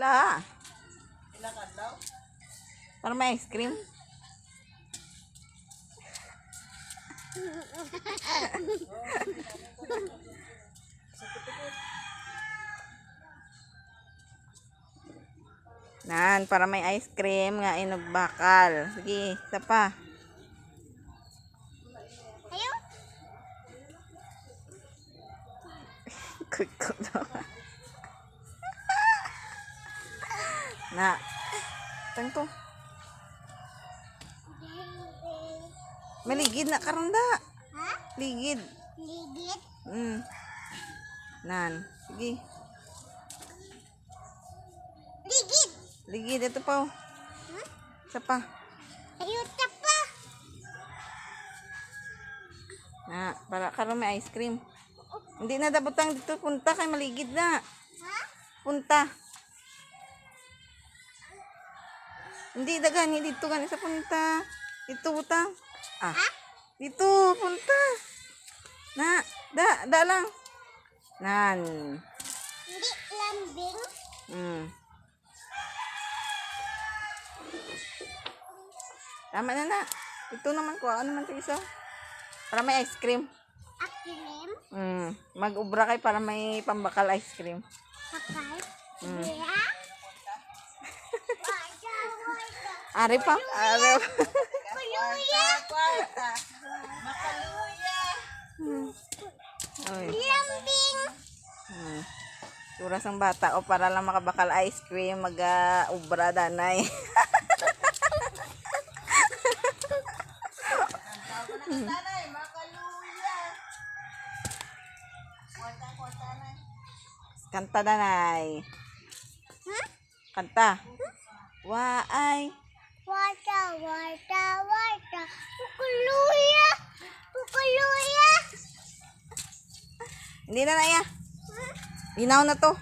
Pila. Pila kadlaw? Para may ice cream. Nan, para may ice cream nga inog bakal. Sige, isa pa. Ayo. Kuko naman. Na. Tangko. Maligid na karanda. Ha? Ligid. Ligit. Nan. Sige. Ligit. Ligid. Ito pa. Isa pa. Ayo tapa. Na, para karon may ice cream. Hindi na dabutang dito. Punta kay maligid na. Ha? Punta. Hindi dagani dito gani sa punta. Dito butang. Ah. Dito punta. Na, da lang. Nan. Hindi lambing. Tama na na. Ito naman ko. Ano naman ito isa? Para may ice cream. Akilim. Mag-ubra kay para may pambakal ice cream. Pakay. Iya. Ari pa. Ari pa. Kuluya. Kwarta. Makaluya. Oy. Lambing. Turas ang bata o para lang makabakal ice cream mag-ubra danay. Tanay, makaluya. Kwarta na. Kanta danay. Kanta. Waay. Wata. Kuluya. Kuluya. Hindi na na ya. Linaw na to.